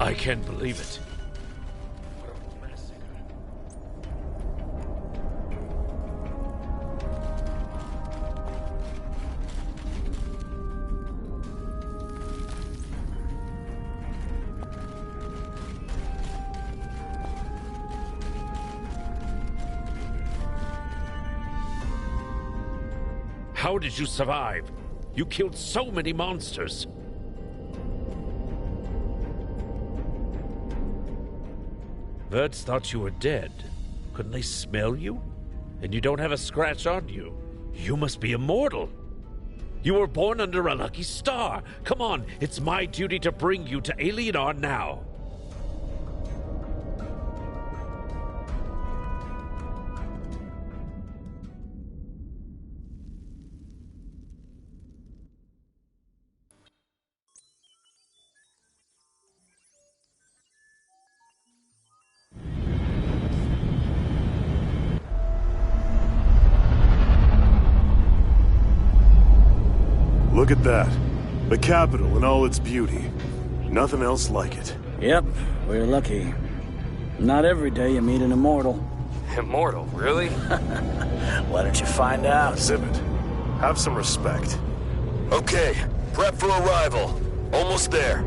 I can't believe it. What a massacre. How did you survive? You killed so many monsters. Birds thought you were dead. Couldn't they smell you? And you don't have a scratch on you. You must be immortal. You were born under a lucky star. Come on, it's my duty to bring you to Alienar now. Look at that. The capital in all its beauty. Nothing else like it. Yep, we're lucky. Not every day you meet an immortal. Immortal, really? Why don't you find out? Zip it. Have some respect. Okay, prep for arrival. Almost there.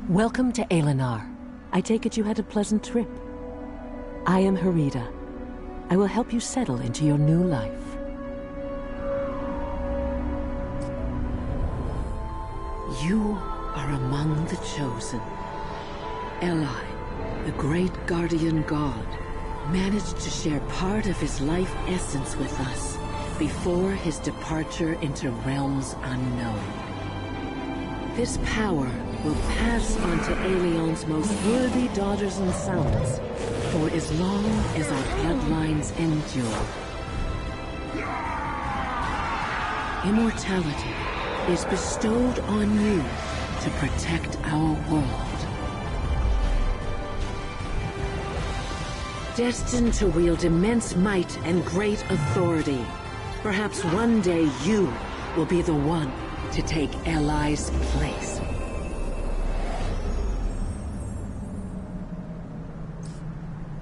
Welcome to Alienar. I take it you had a pleasant trip. I am Harida. I will help you settle into your new life. You are among the chosen. Eli, the great guardian god, managed to share part of his life essence with us before his departure into realms unknown. This power will pass on to Alion's most worthy daughters and sons for as long as our bloodlines endure. Immortality is bestowed on you to protect our world. Destined to wield immense might and great authority, perhaps one day you will be the one to take Eli's place.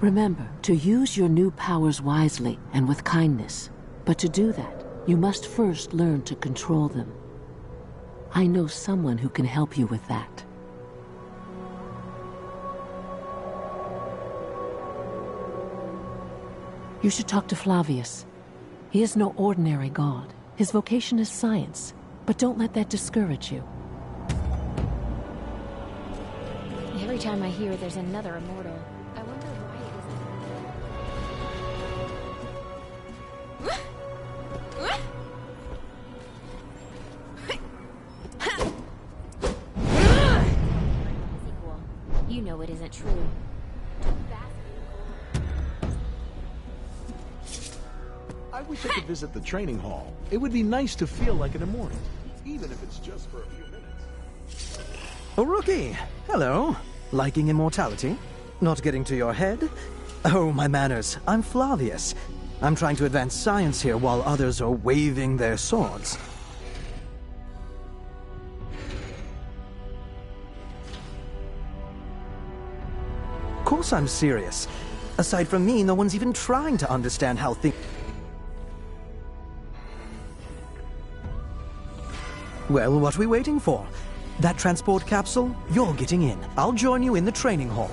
Remember to use your new powers wisely and with kindness. But to do that, you must first learn to control them. I know someone who can help you with that. You should talk to Flavius. He is no ordinary god. His vocation is science, but don't let that discourage you. Every time I hear there's another immortal, I wonder why it isn't. You know it isn't true. I wish I could visit the training hall. It would be nice to feel like an immortal, even if it's just for a few minutes. Oh, rookie! Hello. Liking immortality? Not getting to your head? Oh, my manners. I'm Flavius. I'm trying to advance science here while others are waving their swords. Of course I'm serious. Aside from me, no one's even trying to understand how things... Well, what are we waiting for? That transport capsule? You're getting in. I'll join you in the training hall.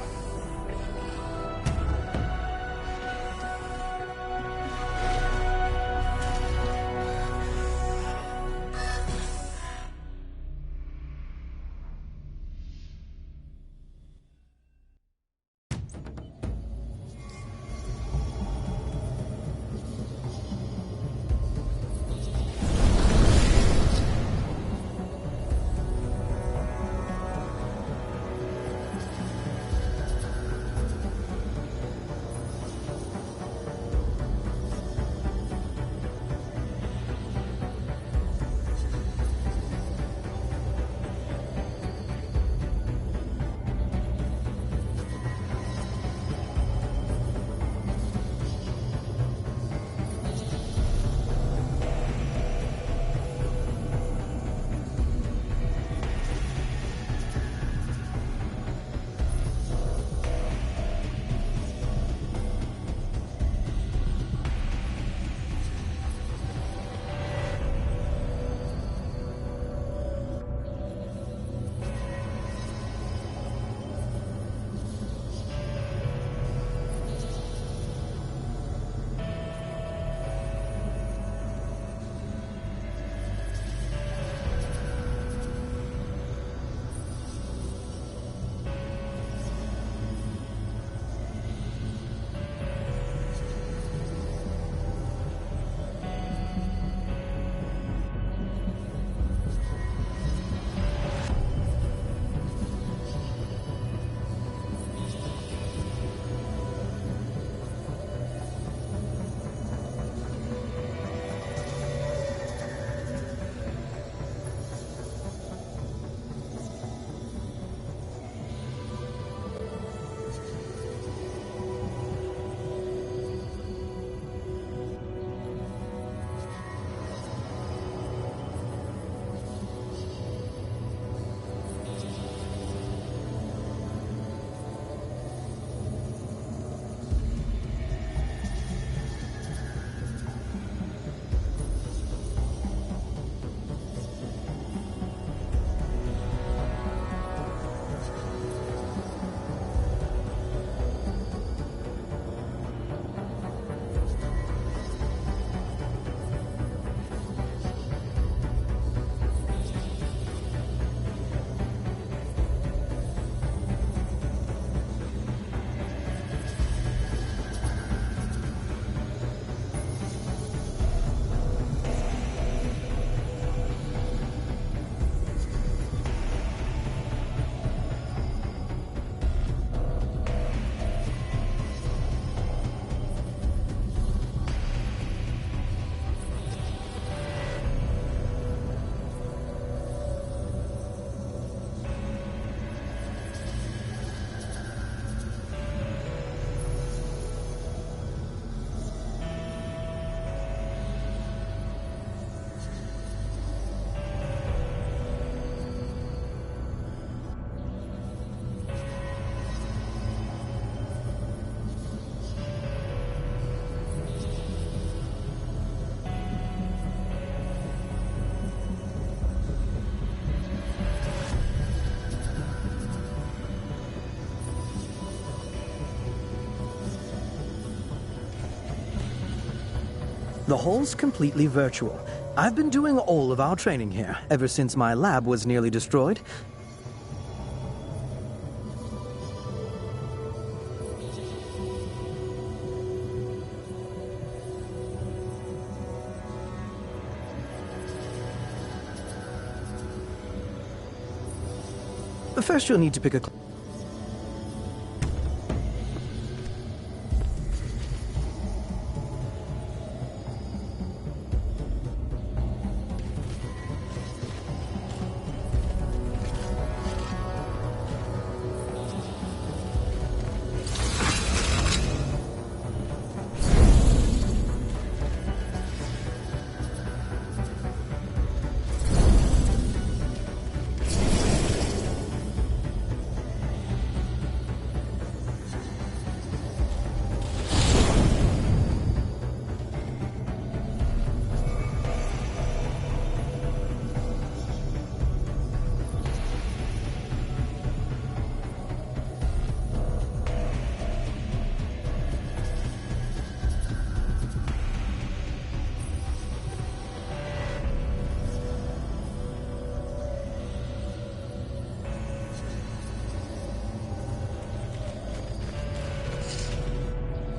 The hall's completely virtual. I've been doing all of our training here ever since my lab was nearly destroyed. First, you'll need to pick a...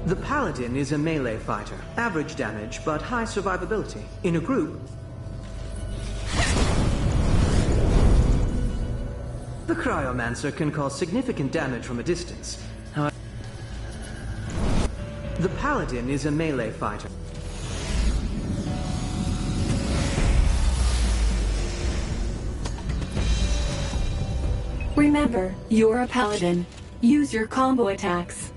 The Paladin is a melee fighter. Average damage, but high survivability. In a group, the Cryomancer can cause significant damage from a distance. However, the Paladin is a melee fighter. Remember, you're a paladin. Use your combo attacks.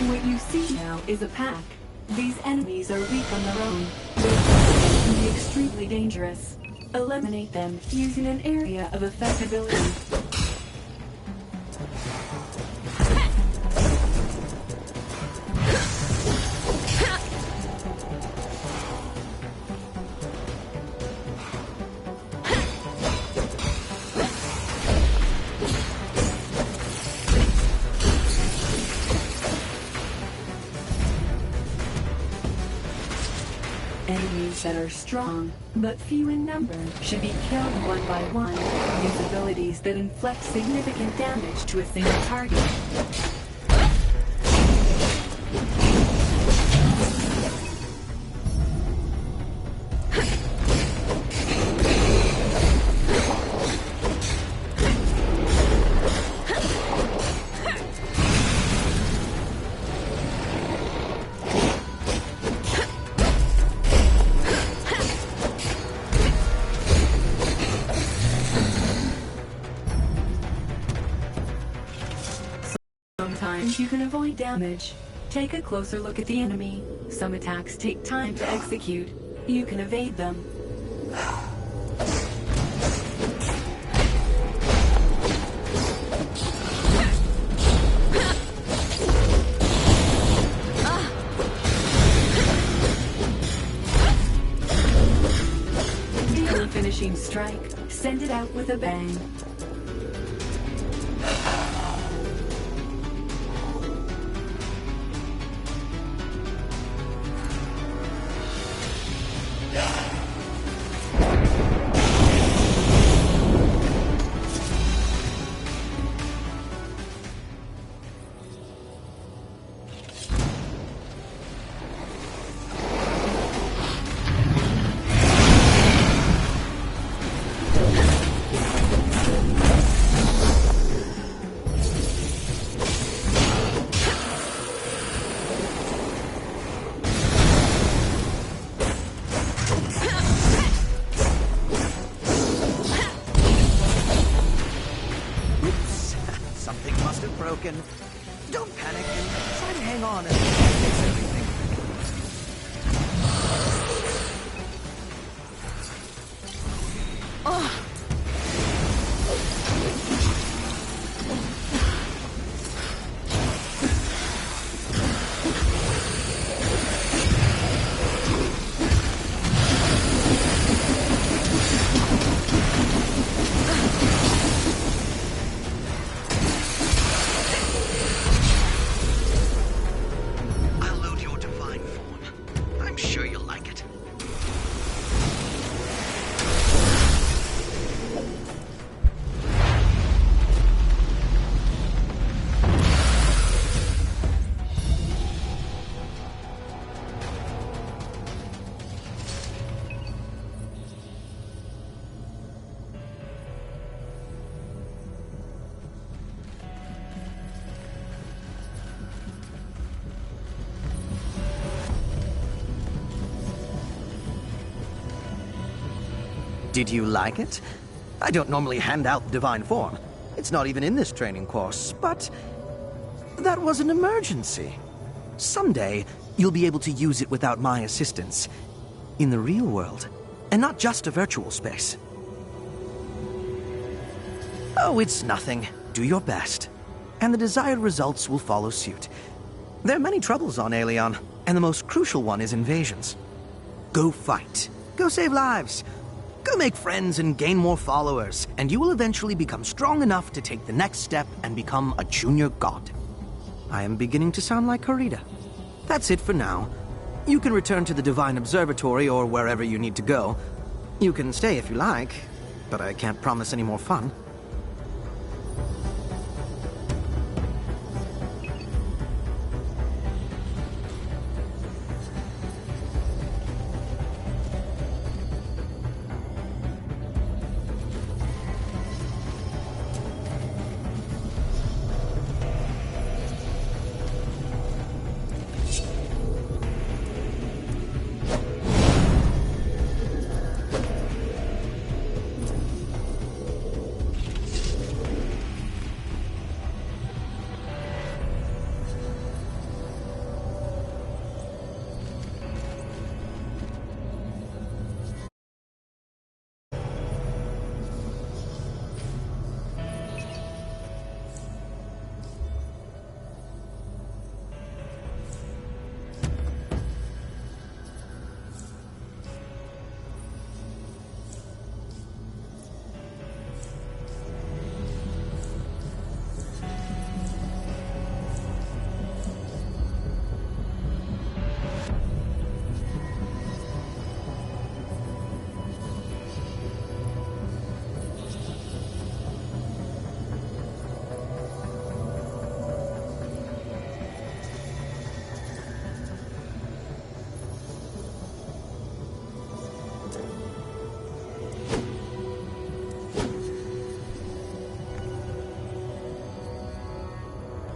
What you see now is a pack. These enemies are weak on their own. They can be extremely dangerous. Eliminate them using an area of effectability. Enemies that are strong, but few in number, should be killed one by one. Use abilities that inflict significant damage to a single target. Sometimes you can avoid damage. Take a closer look at the enemy. Some attacks take time to execute. You can evade them. Deal a finishing strike. Send it out with a bang. Don't panic and try to hang on and fix everything. Did you like it? I don't normally hand out divine form. It's not even in this training course, but that was an emergency. Someday, you'll be able to use it without my assistance. In the real world, and not just a virtual space. Oh, it's nothing. Do your best. And the desired results will follow suit. There are many troubles on Aelion, and the most crucial one is invasions. Go fight. Go save lives. Go make friends and gain more followers, and you will eventually become strong enough to take the next step and become a junior god. I am beginning to sound like Harita. That's it for now. You can return to the Divine Observatory or wherever you need to go. You can stay if you like, but I can't promise any more fun.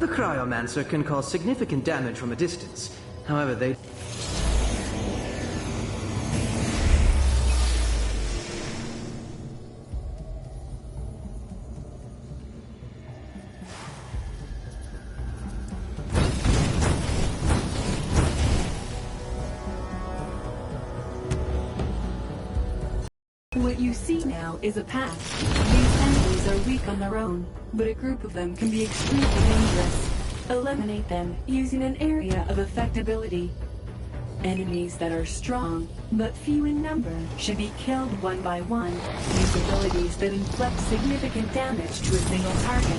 The Cryomancer can cause significant damage from a distance. However, they... What you see now is a path. These enemies are weak on their own, but a group of them can be extremely dangerous. Eliminate them using an area of effectability. Enemies that are strong, but few in number, should be killed one by one. Use abilities that inflict significant damage to a single target.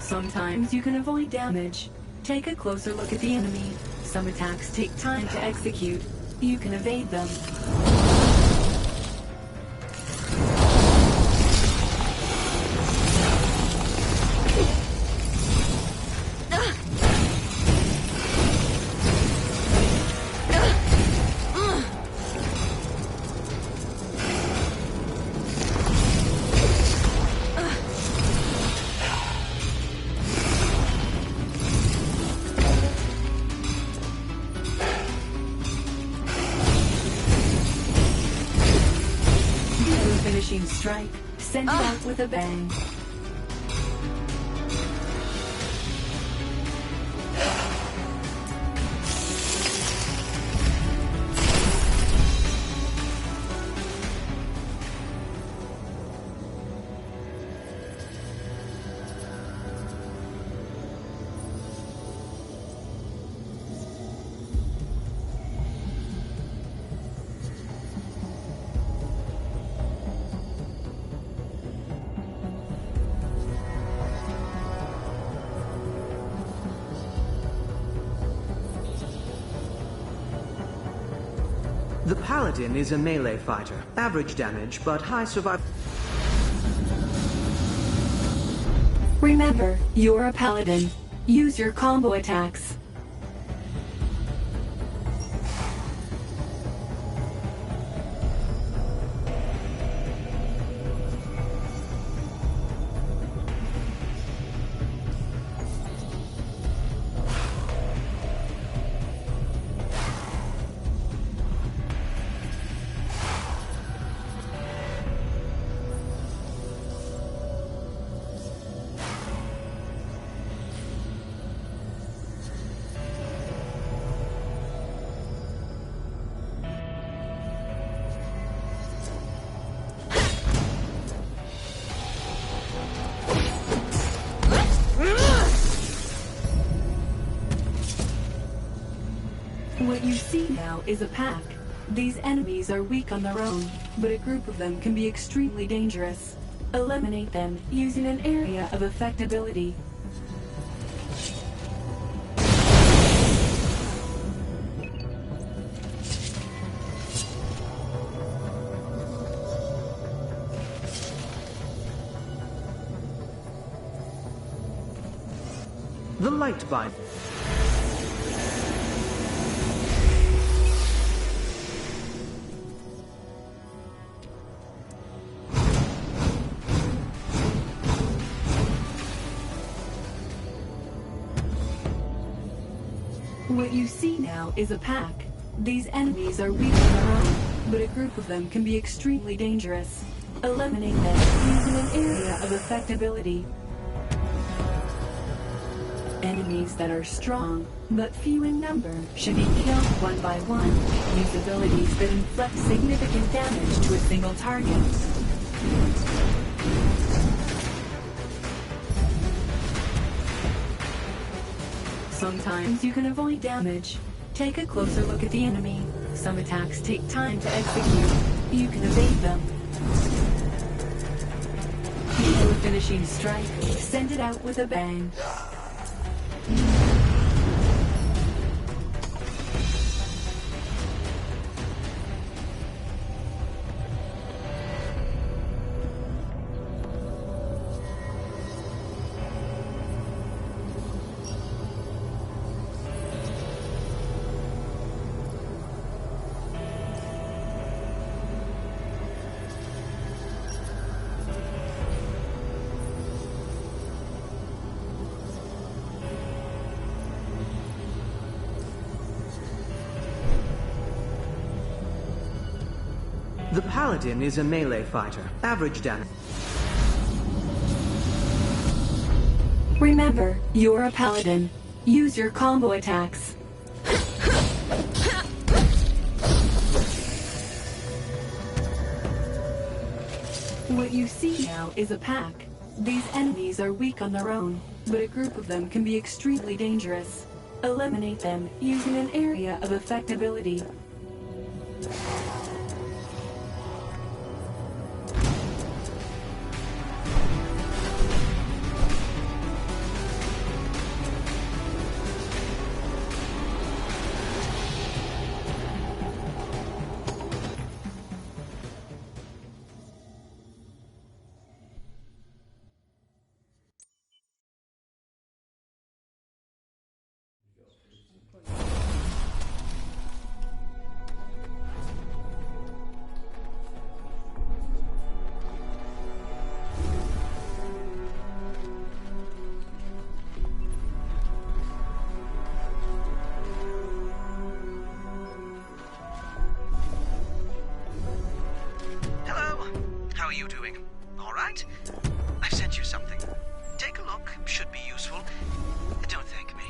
Sometimes you can avoid damage. Take a closer look at the enemy. Some attacks take time to execute. You can evade them. Finishing strike, send it out with a bang. The Paladin is a melee fighter. Average damage, but high survival. Remember, you're a Paladin. Use your combo attacks. What you see now is a pack. These enemies are weak on their own, but a group of them can be extremely dangerous. Eliminate them using an area of effectability. The light bind. What you see now is a pack. These enemies are weak on their own, but a group of them can be extremely dangerous. Eliminate them using an area of effectability. Enemies that are strong, but few in number, should be killed one by one. Use abilities that inflict significant damage to a single target. Sometimes you can avoid damage. Take a closer look at the enemy. Some attacks take time to execute. You can evade them. Before finishing a strike, send it out with a bang. The Paladin is a melee fighter. Average damage. Remember, you're a Paladin. Use your combo attacks. What you see now is a pack. These enemies are weak on their own, but a group of them can be extremely dangerous. Eliminate them using an area of effectability. How are you doing? All right? I've sent you something. Take a look. Should be useful. Don't thank me.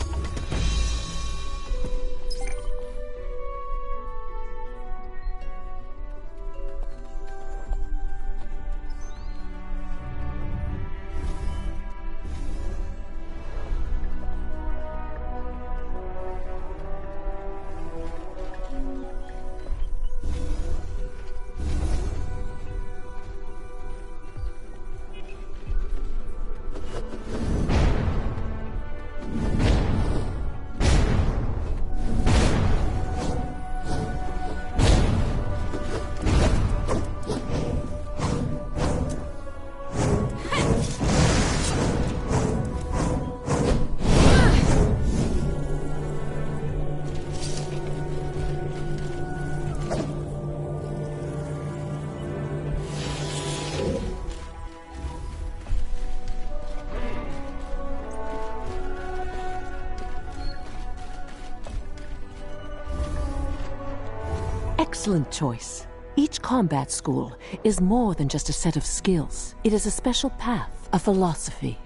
Excellent choice. Each combat school is more than just a set of skills. It is a special path, a philosophy.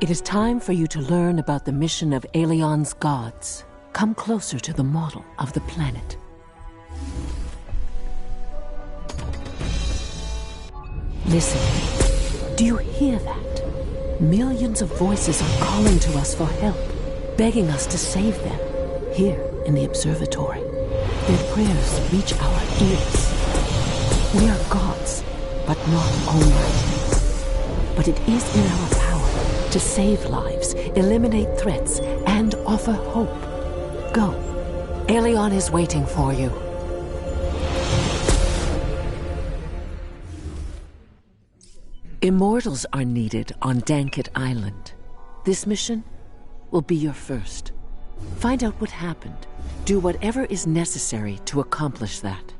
It is time for you to learn about the mission of Aelion's gods. Come closer to the model of the planet. Listen. Do you hear that? Millions of voices are calling to us for help, begging us to save them, here in the observatory. Their prayers reach our ears. We are gods, but not almighty. But it is in our power to save lives, eliminate threats, and offer hope. Go. Aelion is waiting for you. Immortals are needed on Danket Island. This mission will be your first. Find out what happened. Do whatever is necessary to accomplish that.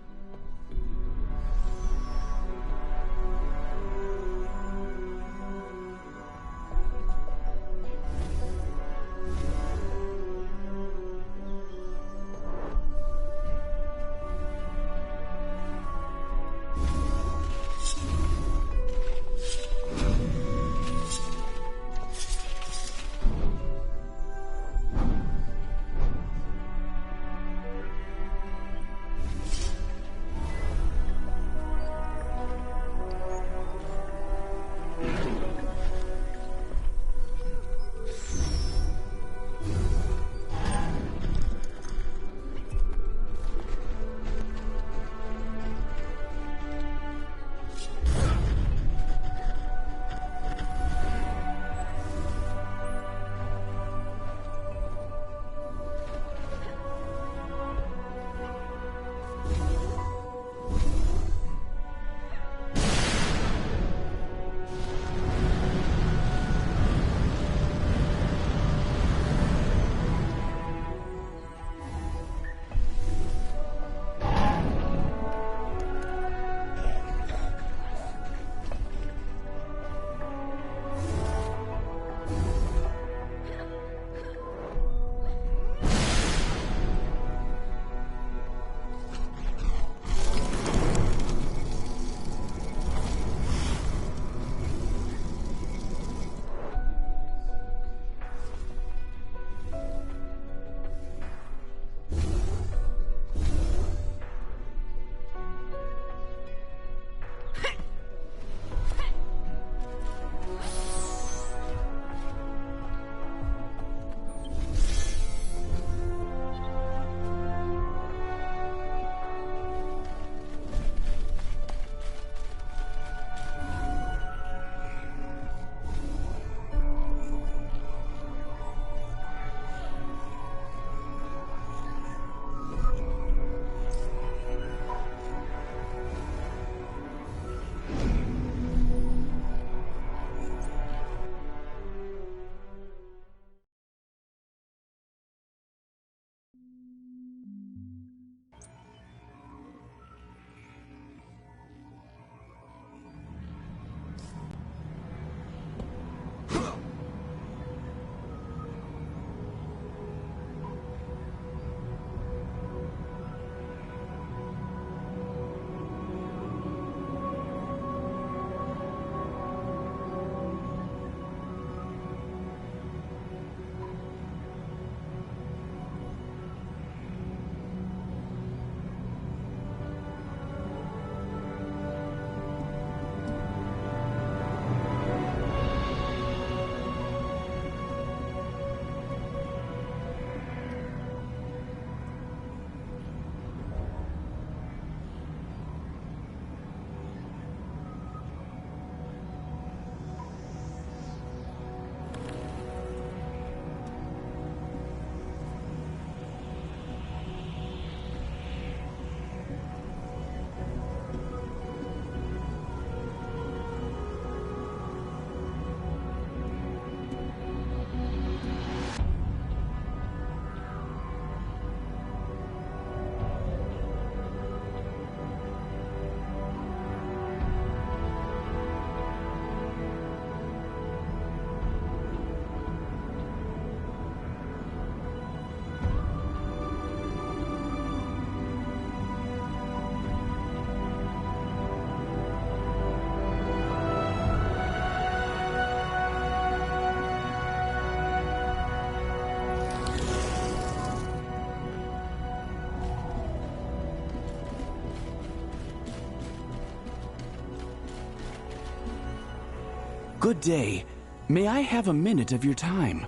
Good day. May I have a minute of your time?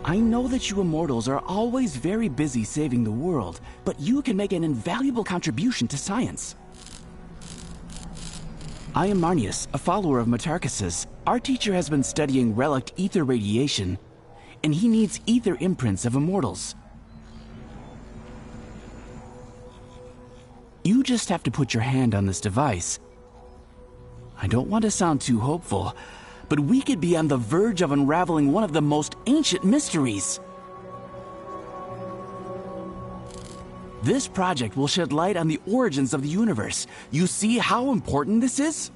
I know that you immortals are always very busy saving the world, but you can make an invaluable contribution to science. I am Marnius, a follower of Matarchus's. Our teacher has been studying relic ether radiation, and he needs ether imprints of immortals. You just have to put your hand on this device. I don't want to sound too hopeful, but we could be on the verge of unraveling one of the most ancient mysteries. This project will shed light on the origins of the universe. You see how important this is?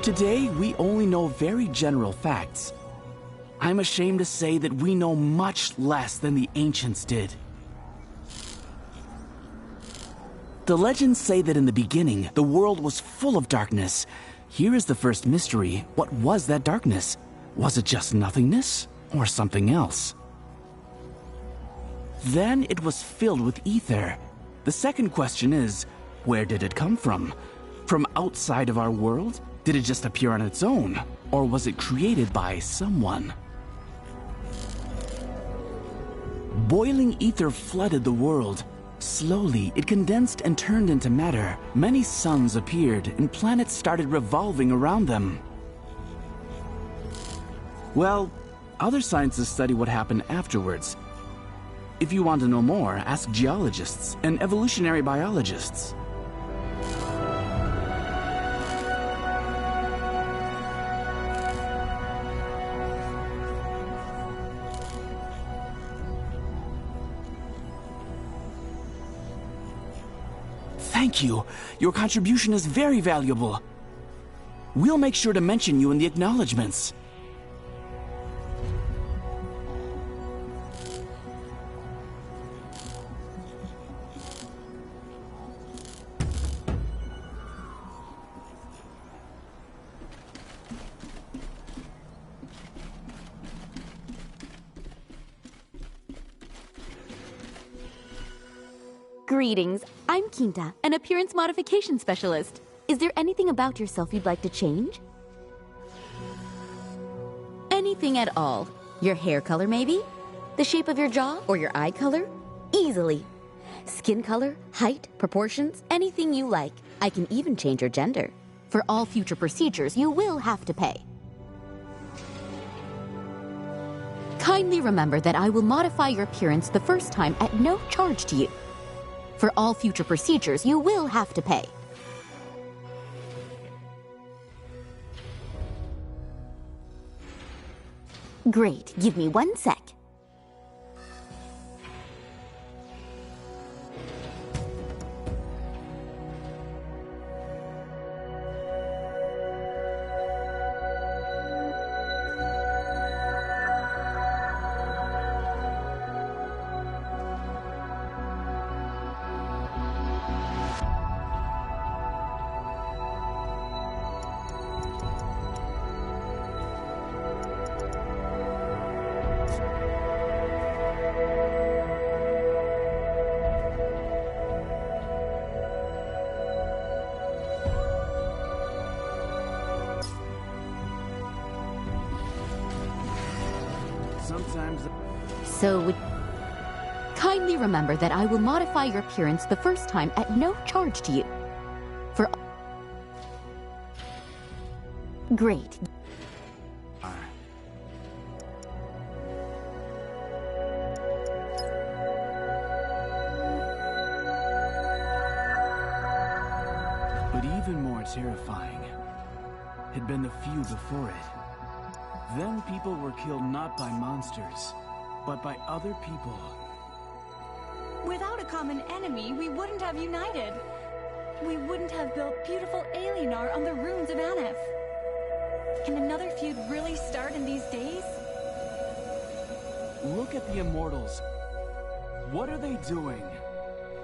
Today, we only know very general facts. I'm ashamed to say that we know much less than the ancients did. The legends say that in the beginning, the world was full of darkness. Here is the first mystery. What was that darkness? Was it just nothingness, or something else? Then it was filled with ether. The second question is, where did it come from? From outside of our world? Did it just appear on its own? Or was it created by someone? Boiling ether flooded the world. Slowly, it condensed and turned into matter. Many suns appeared, and planets started revolving around them. Well, other sciences study what happened afterwards. If you want to know more, ask geologists and evolutionary biologists. Thank you. Your contribution is very valuable. We'll make sure to mention you in the acknowledgements. Greetings, I'm Quinta, an appearance modification specialist. Is there anything about yourself you'd like to change? Anything at all. Your hair color, maybe? The shape of your jaw or your eye color? Easily. Skin color, height, proportions, anything you like. I can even change your gender. For all future procedures, you will have to pay. Kindly remember that I will modify your appearance the first time at no charge to you. For all future procedures, you will have to pay. Great, give me 1 sec. Kindly remember that I will modify your appearance the first time at no charge to you. For Great. But even more terrifying had been the few before it. Then people were killed not by monsters, but by other people. Without a common enemy, we wouldn't have united. We wouldn't have built beautiful Alienar on the ruins of Aneth. Can another feud really start in these days? Look at the Immortals. What are they doing?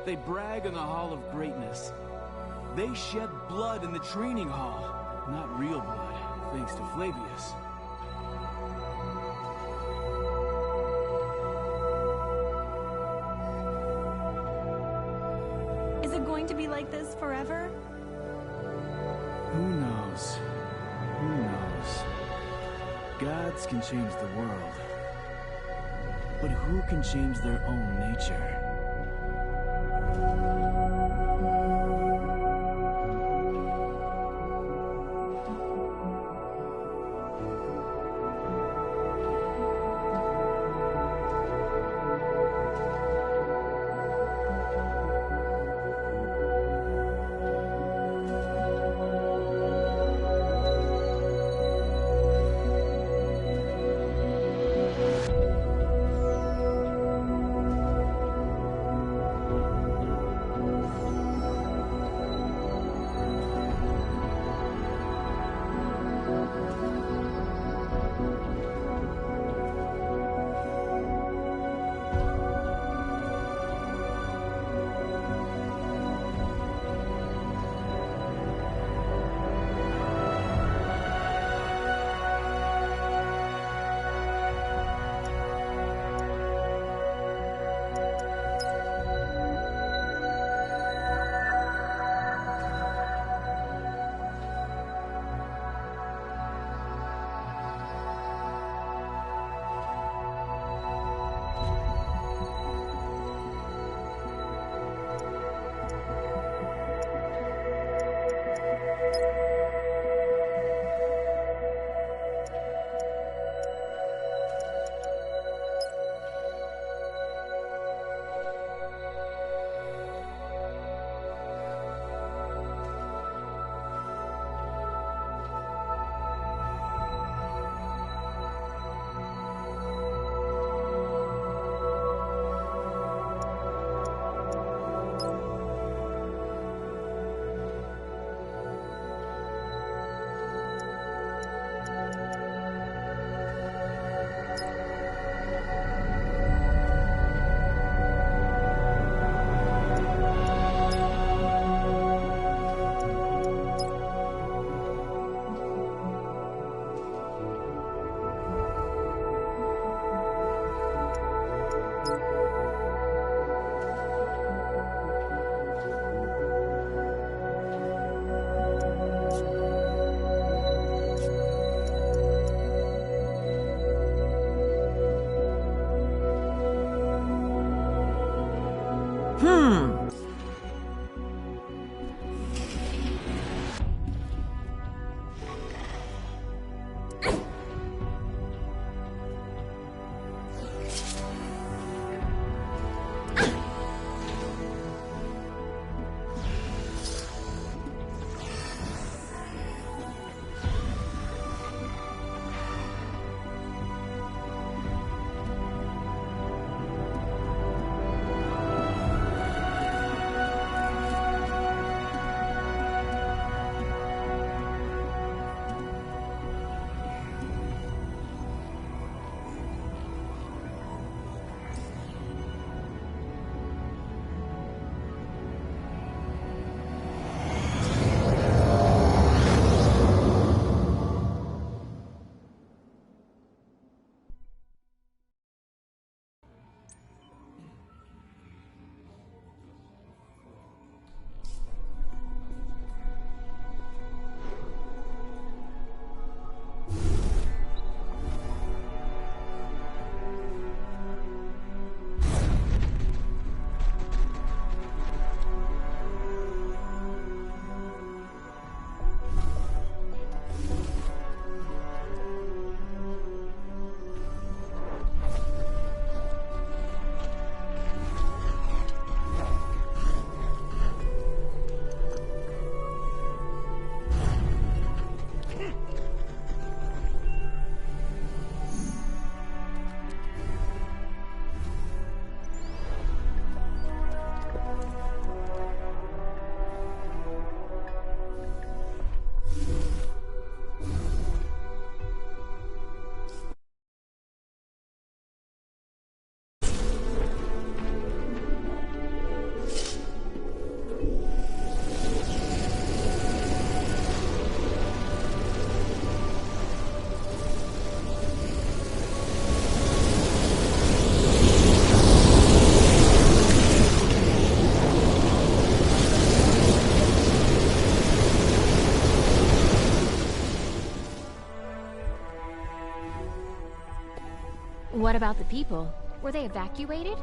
They brag in the Hall of Greatness. They shed blood in the training hall. Not real blood, thanks to Flavius. forever? Who knows? Who knows? Gods can change the world. But who can change their own nature? What about the people? Were they evacuated?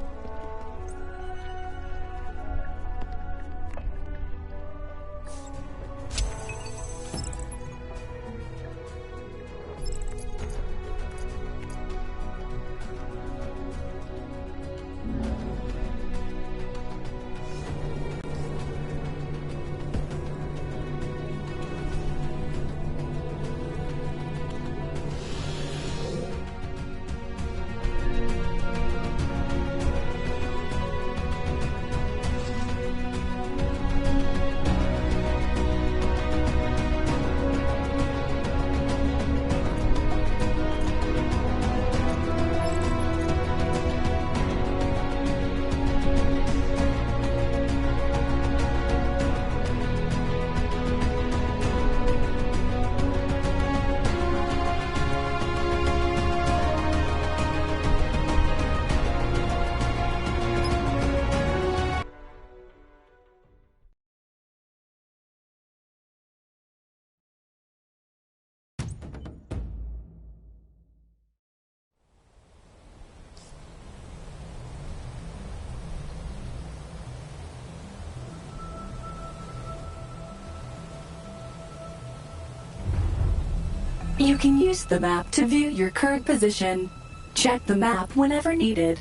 You can use the map to view your current position. Check the map whenever needed.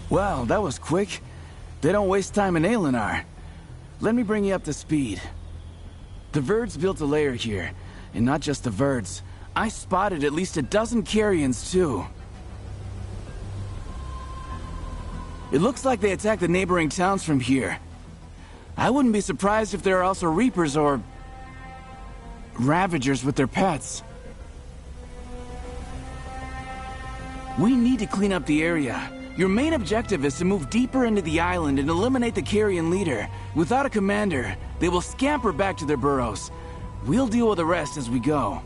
Wow, that was quick. They don't waste time in Alinar. Let me bring you up to speed. The Verds built a lair here, and not just the Verds. I spotted at least a dozen Carrions, too. It looks like they attacked the neighboring towns from here. I wouldn't be surprised if there are also Reapers or Ravagers with their pets. We need to clean up the area. Your main objective is to move deeper into the island and eliminate the Carrion leader. Without a commander, they will scamper back to their burrows. We'll deal with the rest as we go.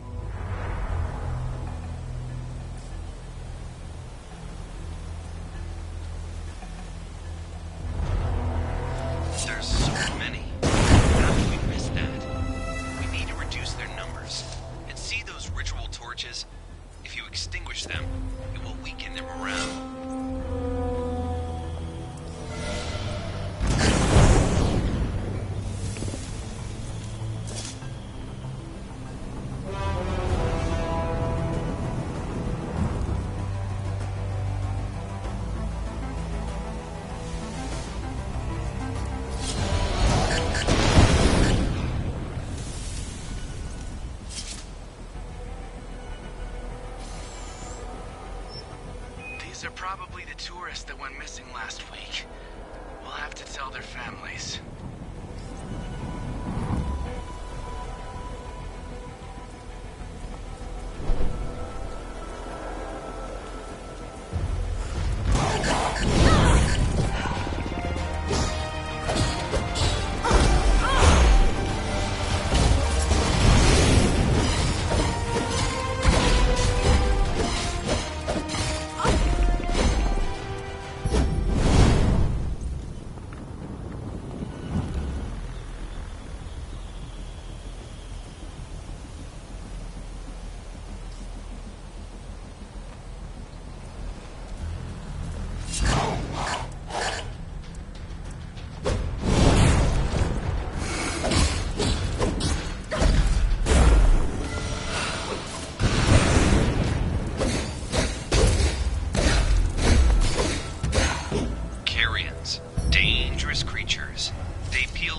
There's so many. How did we miss that? We need to reduce their numbers. And see those ritual torches? If you extinguish them, it will weaken their morale. These are probably the tourists that went missing last week. We'll have to tell their families.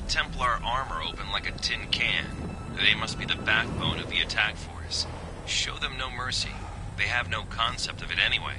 Templar armor open like a tin can. They must be the backbone of the attack force. Show them no mercy. They have no concept of it anyway.